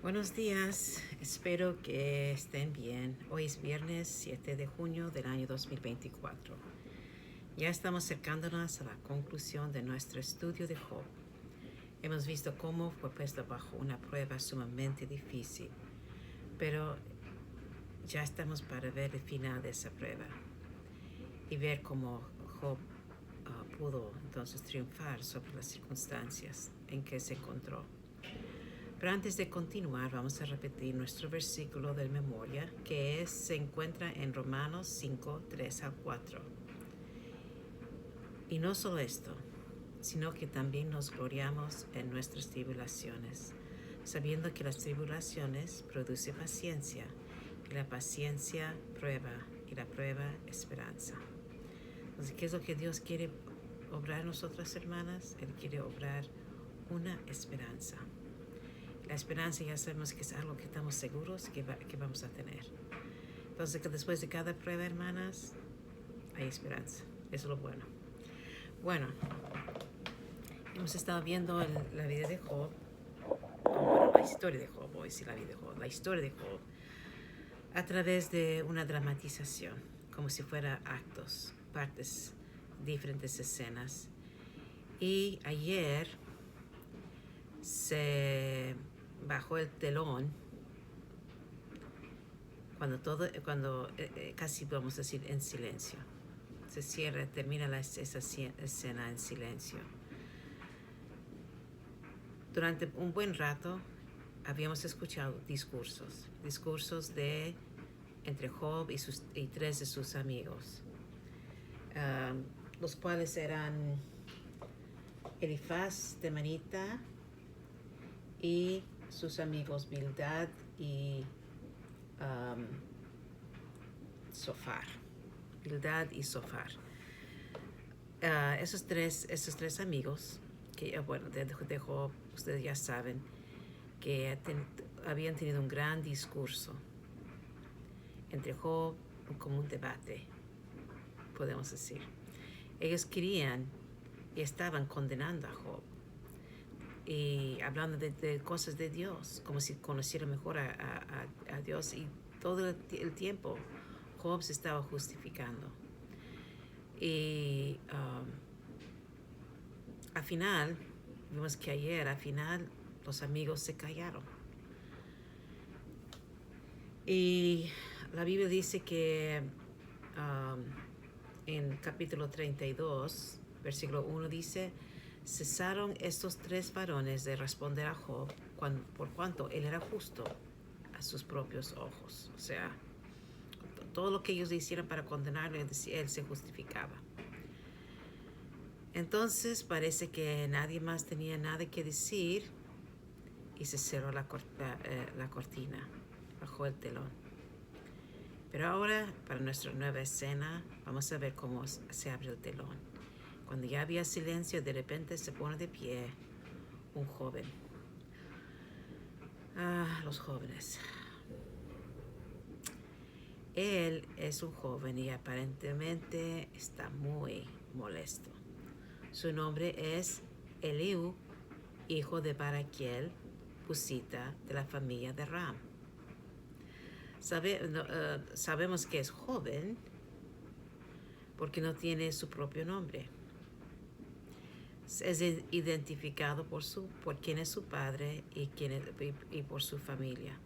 Buenos días, espero que estén bien. Hoy es viernes 7 de junio del año 2024. Ya estamos acercándonos a la conclusión de nuestro estudio de Job. Hemos visto cómo fue puesto bajo una prueba sumamente difícil, pero ya estamos para ver el final de esa prueba y ver cómo Job pudo entonces triunfar sobre las circunstancias en que se encontró. Pero antes de continuar, vamos a repetir nuestro versículo de memoria, que se encuentra en Romanos 5, 3 al 4. Y no solo esto, sino que también nos gloriamos en nuestras tribulaciones, sabiendo que las tribulaciones producen paciencia, y la paciencia prueba, y la prueba esperanza. Entonces, ¿qué es lo que Dios quiere obrar en nosotras, hermanas? Él quiere obrar una esperanza. La esperanza ya sabemos que es algo que estamos seguros que vamos a tener. Entonces, que después de cada prueba, hermanas, hay esperanza. Eso es lo bueno. Bueno, hemos estado viendo la vida de Job, la historia de Job, voy a decir la vida de Job, la historia de Job, a través de una dramatización, como si fuera actos, partes, diferentes escenas. Y ayer se bajó el telón cuando casi vamos a decir en silencio. Se cierra, termina esa escena en silencio. Durante un buen rato habíamos escuchado discursos de entre Job y tres de sus amigos, los cuales eran Elifaz de Manita y sus amigos Bildad y Sofar. Bildad y Sofar. Esos tres amigos, que bueno, de Job, ustedes ya saben, que habían tenido un gran discurso entre Job, como un debate, podemos decir. Ellos querían y estaban condenando a Job y hablando de cosas de Dios, como si conociera mejor a Dios, y todo el tiempo Job se estaba justificando. Y al final, vimos que ayer, al final, los amigos se callaron. Y la Biblia dice que en capítulo 32, versículo 1 dice: cesaron estos tres varones de responder a Job por cuanto él era justo a sus propios ojos. O sea, todo lo que ellos hicieron para condenarle, él se justificaba. Entonces parece que nadie más tenía nada que decir y se cerró la cortina, bajó el telón. Pero ahora, para nuestra nueva escena, vamos a ver cómo se abre el telón. Cuando ya había silencio, de repente se pone de pie un joven. Los jóvenes. Él es un joven y aparentemente está muy molesto. Su nombre es Eliú, hijo de Baraquiel, Busita, de la familia de Ram. Sabemos que es joven porque no tiene su propio nombre. Es identificado por quién es su padre y por su familia.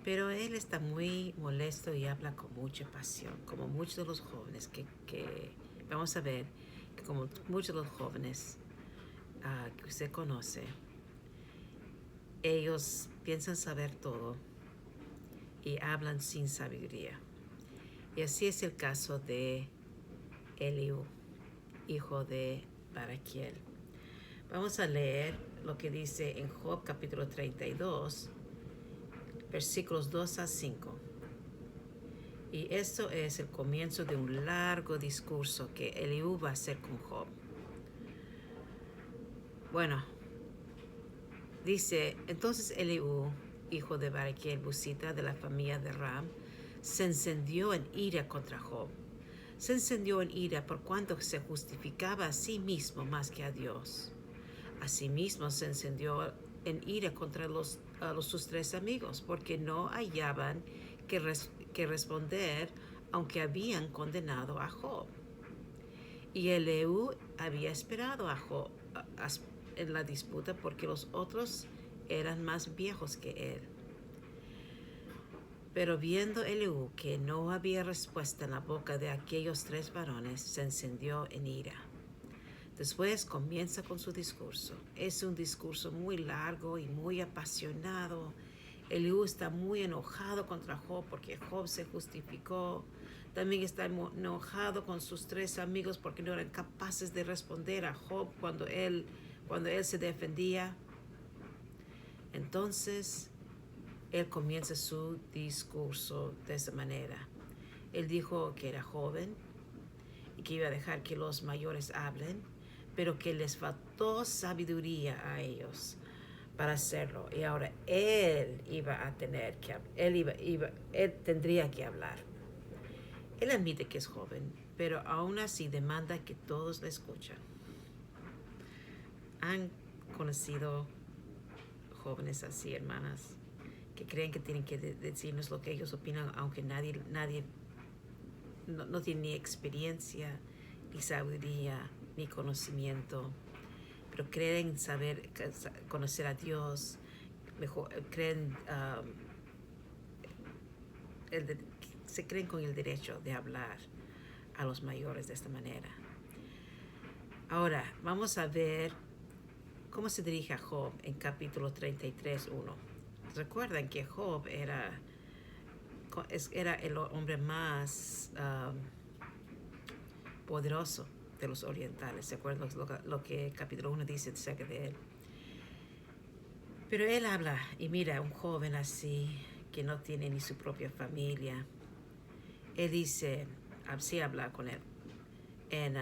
Pero él está muy molesto y habla con mucha pasión, como muchos de los jóvenes que vamos a ver, que como muchos de los jóvenes que usted conoce, ellos piensan saber todo y hablan sin sabiduría. Y así es el caso de Eliú, hijo de Baraquiel. Vamos a leer lo que dice en Job capítulo 32, versículos 2 a 5. Y esto es el comienzo de un largo discurso que Eliú va a hacer con Job. Bueno, dice: entonces Eliú, hijo de Baraquiel Busita, de la familia de Ram, se encendió en ira contra Job. Se encendió en ira por cuanto se justificaba a sí mismo más que a Dios, Asimismo se encendió en ira contra sus 3 amigos, porque no hallaban que responder, aunque habían condenado a Job. Y Eliú había esperado a Job en la disputa porque los otros eran más viejos que él. Pero viendo Eliú que no había respuesta en la boca de aquellos 3 varones, se encendió en ira. Después comienza con su discurso. Es un discurso muy largo y muy apasionado. Eliú está muy enojado contra Job porque Job se justificó. También está enojado con sus 3 amigos porque no eran capaces de responder a Job cuando él se defendía. Entonces, él comienza su discurso de esa manera. Él dijo que era joven y que iba a dejar que los mayores hablen, pero que les faltó sabiduría a ellos para hacerlo. Y ahora él tendría que hablar. Él admite que es joven, pero aún así demanda que todos le escuchen. ¿Han conocido jóvenes así, hermanas, que creen que tienen que decirnos lo que ellos opinan, aunque nadie no tiene ni experiencia, ni sabiduría, ni conocimiento, pero creen conocer a Dios, se creen con el derecho de hablar a los mayores de esta manera? Ahora, vamos a ver cómo se dirige a Job en capítulo 33:1. Recuerdan que Job era el hombre más poderoso de los orientales. ¿Se acuerdan lo que capítulo 1 dice acerca de él? Pero él habla, y mira, un joven así, que no tiene ni su propia familia. Él dice, así habla con él. En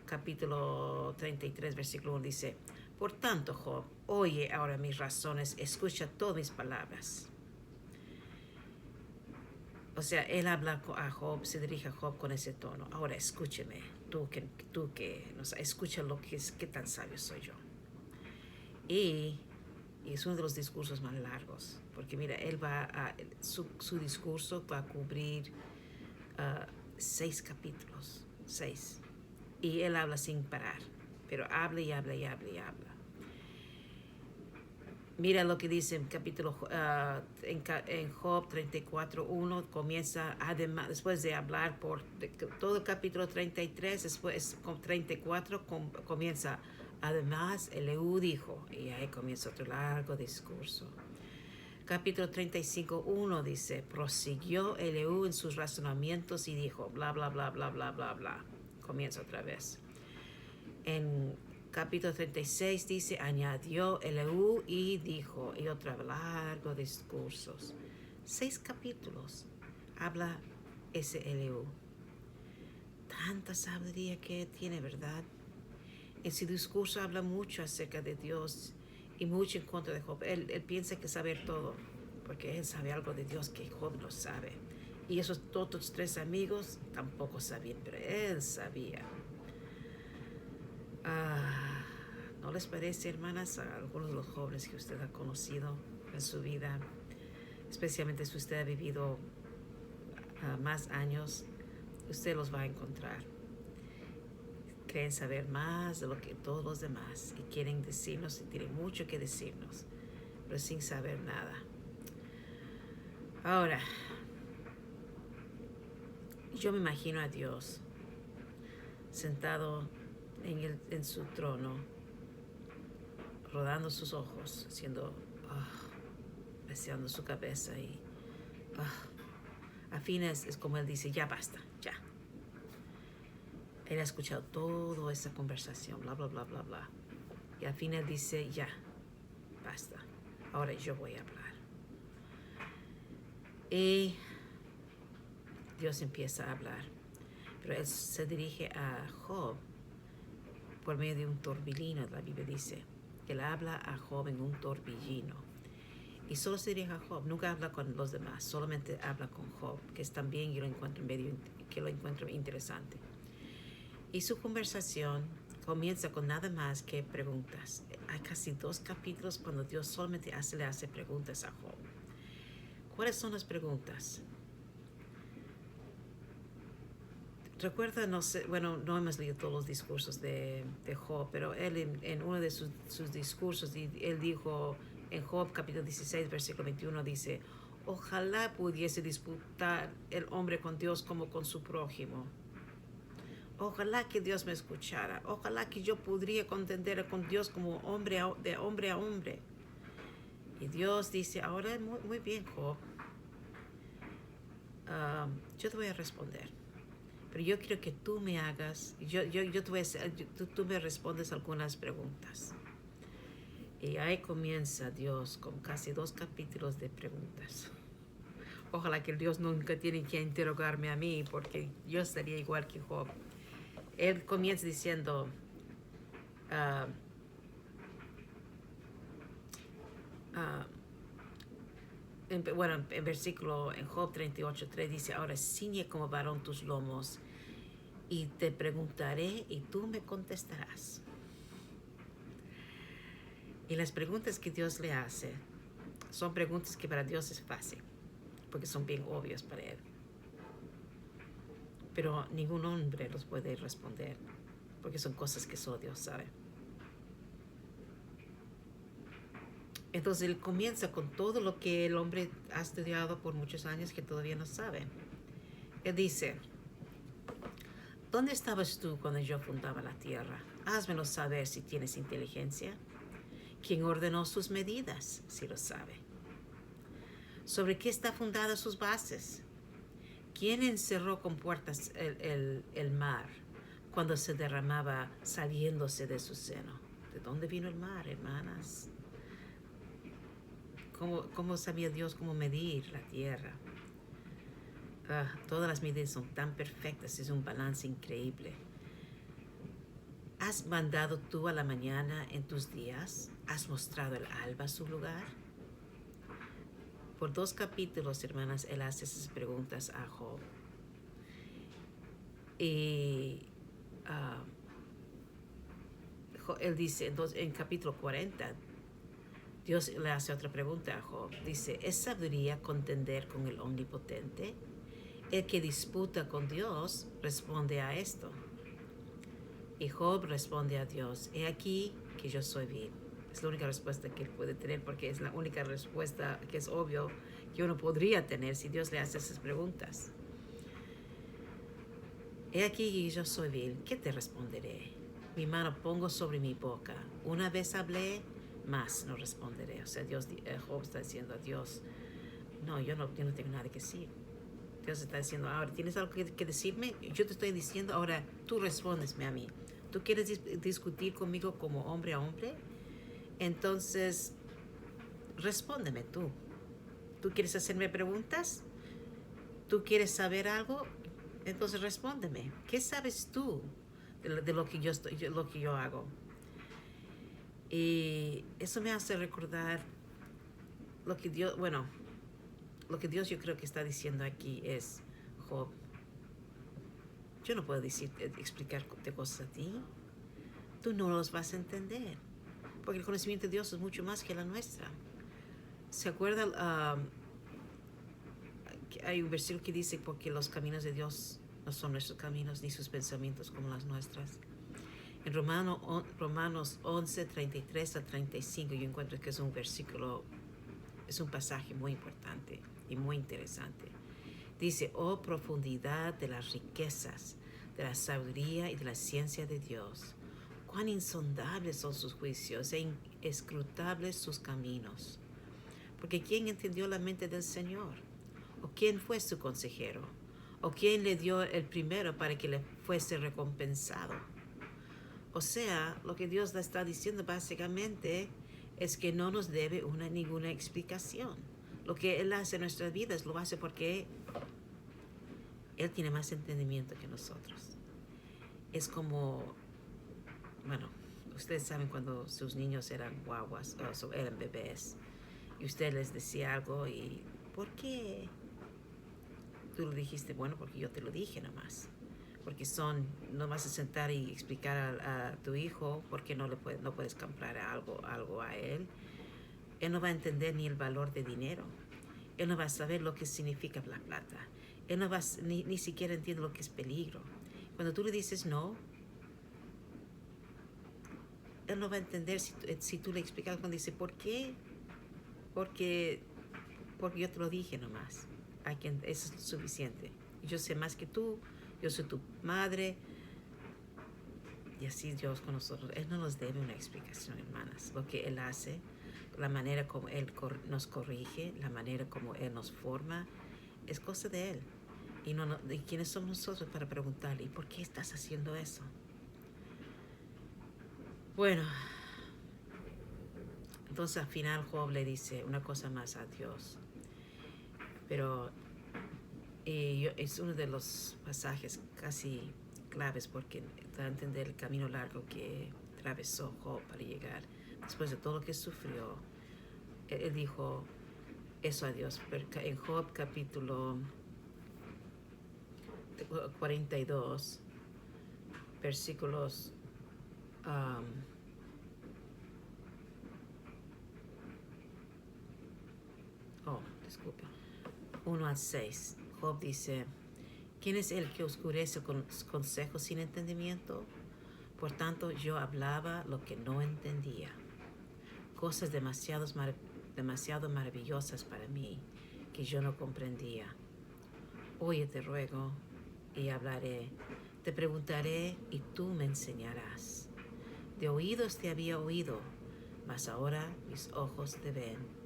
capítulo 33, versículo 1 dice: por tanto, Job, oye ahora mis razones, escucha todas mis palabras. O sea, él habla a Job, se dirige a Job con ese tono. Ahora escúcheme, tú que escucha qué tan sabio soy yo. Y es uno de los discursos más largos, porque mira, su discurso va a cubrir 6 capítulos, 6. Y él habla sin parar, pero habla y habla y habla y habla. Mira lo que dice en en Job 34:1, comienza, además, después de hablar por todo el capítulo 33, después con 34 comienza, además Eliú dijo, y ahí comienza otro largo discurso. Capítulo 35:1 dice, prosiguió Eliú en sus razonamientos y dijo, bla, bla, bla, bla, bla, bla, bla. Comienza otra vez. En capítulo 36 dice, añadió Eliú y dijo, y otro largo discursos. 6 capítulos habla ese Eliú. Tanta sabiduría que tiene, ¿verdad? En su discurso habla mucho acerca de Dios y mucho en contra de Job. Él piensa que sabe todo, porque él sabe algo de Dios que Job no sabe. Y esos otros 3 amigos tampoco sabían, pero él sabía. ¿No les parece, hermanas, a algunos de los jóvenes que usted ha conocido en su vida, especialmente si usted ha vivido más años, usted los va a encontrar? Creen saber más de lo que todos los demás y quieren decirnos y tienen mucho que decirnos, pero sin saber nada. Ahora, yo me imagino a Dios sentado en su trono, rodando sus ojos, deseando su cabeza y a fines es como él dice, ya basta, ya. Él ha escuchado toda esa conversación, bla, bla, bla, bla, bla. Y al fin él dice, ya, basta. Ahora yo voy a hablar. Y Dios empieza a hablar. Pero él se dirige a Job por medio de un torbellino, la Biblia dice. Él habla a Job en un torbellino. Y solo se dirige a Job, nunca habla con los demás, solamente habla con Job, que es también yo lo encuentro interesante. Y su conversación comienza con nada más que preguntas. Hay casi 2 capítulos cuando Dios solamente le hace preguntas a Job. ¿Cuáles son las preguntas? Recuerda, no sé, bueno, no hemos leído todos los discursos de Job, pero él en uno de sus discursos, él dijo en Job capítulo 16, versículo 21, dice, ojalá pudiese disputar el hombre con Dios como con su prójimo. Ojalá que Dios me escuchara. Ojalá que yo podría contender con Dios como de hombre a hombre. Y Dios dice, ahora muy bien, Job. Yo te voy a responder. Pero yo quiero que tú me hagas, tú me respondes algunas preguntas. Y ahí comienza Dios con casi 2 capítulos de preguntas. Ojalá que Dios nunca tiene que interrogarme a mí, porque yo estaría igual que Job. Él comienza diciendo, en versículo, en Job 38:3 dice, ahora ciñe como varón tus lomos y te preguntaré y tú me contestarás. Y las preguntas que Dios le hace son preguntas que para Dios es fácil, porque son bien obvias para Él. Pero ningún hombre los puede responder, porque son cosas que solo Dios sabe. Entonces Él comienza con todo lo que el hombre ha estudiado por muchos años que todavía no sabe. Él dice, ¿dónde estabas tú cuando yo fundaba la tierra? Házmelo saber si tienes inteligencia. ¿Quién ordenó sus medidas, si lo sabe? ¿Sobre qué está fundada sus bases? ¿Quién encerró con puertas el mar cuando se derramaba saliéndose de su seno? ¿De dónde vino el mar, hermanas? ¿Cómo sabía Dios cómo medir la tierra? Todas las medidas son tan perfectas, es un balance increíble. ¿Has mandado tú a la mañana en tus días? ¿Has mostrado el alba su lugar? Por 2 capítulos, hermanas, él hace esas preguntas a Job. Y él dice, entonces, en capítulo 40, Dios le hace otra pregunta a Job. Dice, ¿es sabiduría contender con el omnipotente? El que disputa con Dios responde a esto. Y Job responde a Dios, he aquí que yo soy vil. Es la única respuesta que él puede tener, porque es la única respuesta que es obvio que uno podría tener si Dios le hace esas preguntas. He aquí que yo soy vil, ¿qué te responderé? Mi mano pongo sobre mi boca. Una vez hablé, más no responderé. O sea, Job está diciendo a Dios, no, yo no tengo nada que decir. Dios está diciendo, ahora, ¿tienes algo que decirme? Yo te estoy diciendo, ahora tú respóndesme a mí. ¿Tú quieres discutir conmigo como hombre a hombre? Entonces, respóndeme tú. ¿Tú quieres hacerme preguntas? ¿Tú quieres saber algo? Entonces respóndeme. ¿Qué sabes tú de lo que yo hago? Y eso me hace recordar lo que Dios yo creo que está diciendo aquí es, Job, yo no puedo explicarte cosas a ti. Tú no los vas a entender, porque el conocimiento de Dios es mucho más que la nuestra. ¿Se acuerdan? Hay un versículo que dice, porque los caminos de Dios no son nuestros caminos, ni sus pensamientos como las nuestras. En Romanos 11, 33 a 35, yo encuentro que es un versículo, es un pasaje muy importante y muy interesante. Dice, oh profundidad de las riquezas, de la sabiduría y de la ciencia de Dios. Cuán insondables son sus juicios e inescrutables sus caminos. Porque ¿quién entendió la mente del Señor? ¿O quién fue su consejero? ¿O quién le dio el primero para que le fuese recompensado? O sea, lo que Dios le está diciendo básicamente es que no nos debe ninguna explicación. Lo que Él hace en nuestras vidas lo hace porque Él tiene más entendimiento que nosotros. Es como, bueno, ustedes saben cuando sus niños eran guaguas o eran bebés y usted les decía algo y ¿por qué? Tú lo dijiste, bueno, porque yo te lo dije nomás. porque no vas a sentar y explicar a tu hijo por qué no puedes comprar algo a él. Él no va a entender ni el valor de dinero. Él no va a saber lo que significa la plata. Él no va ni siquiera entiende lo que es peligro. Cuando tú le dices no, él no va a entender si tú le explicas cuando dice, ¿por qué? Porque yo te lo dije nomás. Eso es suficiente. Yo sé más que tú, yo soy tu madre. Y así Dios con nosotros. Él no nos debe una explicación, hermanas. Lo que Él hace, la manera como Él nos corrige, la manera como Él nos forma, es cosa de Él. ¿Y quiénes somos nosotros para preguntarle, ¿y por qué estás haciendo eso? Bueno, entonces al final Job le dice una cosa más a Dios. Pero es uno de los pasajes casi claves porque da a entender el camino largo que atravesó Job para llegar. Después de todo lo que sufrió, él dijo eso a Dios. En Job capítulo 42, versículos 1 al 6, Job dice, ¿quién es el que oscurece con consejos sin entendimiento? Por tanto, yo hablaba lo que no entendía, cosas demasiado maravillosas para mí que yo no comprendía. Oye, te ruego y hablaré, te preguntaré y tú me enseñarás. De oídos te había oído, mas ahora mis ojos te ven.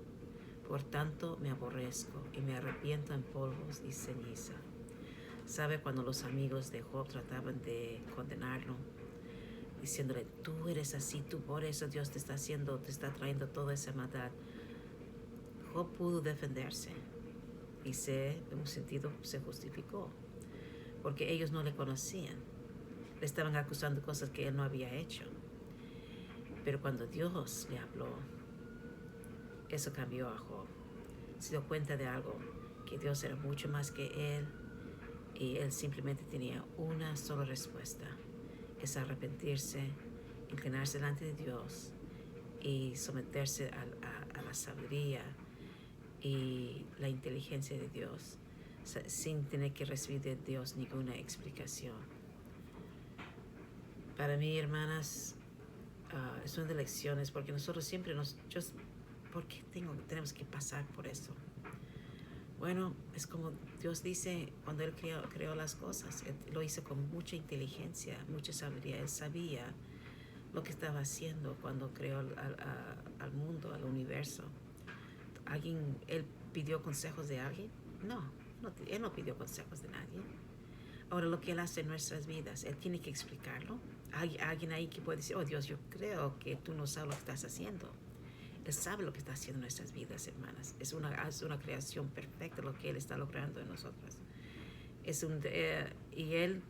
Por tanto me aborrezco y me arrepiento en polvos y ceniza. ¿Sabe cuando los amigos de Job trataban de condenarlo? Diciéndole, tú eres así, tú por eso Dios te está trayendo toda esa maldad. Job pudo defenderse y en un sentido se justificó, porque ellos no le conocían. Le estaban acusando cosas que él no había hecho. Pero cuando Dios le habló, eso cambió a Job. Se dio cuenta de algo, que Dios era mucho más que él y él simplemente tenía una sola respuesta. Es arrepentirse, inclinarse delante de Dios y someterse a la sabiduría y la inteligencia de Dios sin tener que recibir de Dios ninguna explicación. Para mí, hermanas, es una de las lecciones porque nosotros siempre ¿por qué tenemos que pasar por eso? Bueno, es como Dios dice cuando Él creó las cosas. Él lo hizo con mucha inteligencia, mucha sabiduría. Él sabía lo que estaba haciendo cuando creó al mundo, al universo. ¿Él pidió consejos de alguien? No, Él no pidió consejos de nadie. Ahora, lo que Él hace en nuestras vidas, Él tiene que explicarlo. Hay alguien ahí que puede decir, oh Dios, yo creo que tú no sabes lo que estás haciendo. Él sabe lo que está haciendo en nuestras vidas, hermanas. Es una creación perfecta lo que Él está logrando en nosotras. Y Él,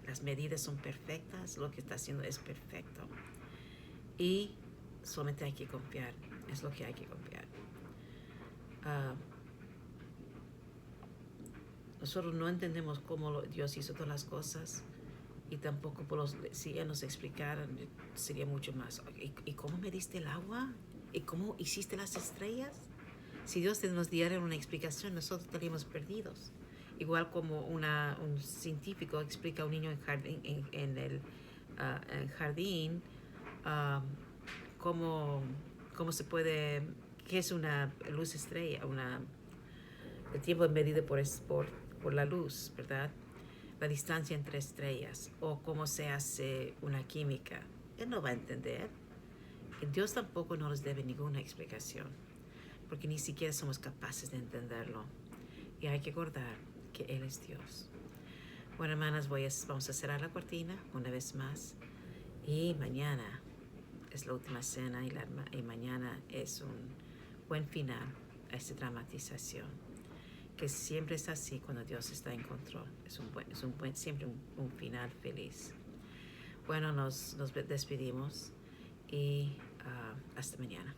las medidas son perfectas, lo que está haciendo es perfecto. Y solamente hay que confiar, es lo que hay que confiar. Nosotros no entendemos cómo Dios hizo todas las cosas y tampoco si Él nos explicara sería mucho más. ¿Y cómo mediste el agua? ¿Y cómo hiciste las estrellas? Si Dios nos diera una explicación, nosotros estaríamos perdidos. Igual como un científico explica a un niño en el jardín cómo se puede, qué es una luz estrella, el tiempo medido por la luz, ¿verdad? La distancia entre estrellas o cómo se hace una química. Él no va a entender. Y Dios tampoco nos debe ninguna explicación, porque ni siquiera somos capaces de entenderlo. Y hay que recordar que Él es Dios. Bueno, hermanas, vamos a cerrar la cortina una vez más. Y mañana es la última cena y mañana es un buen final a esta dramatización, que siempre es así cuando Dios está en control. Siempre un final feliz. Bueno, nos despedimos y hasta mañana.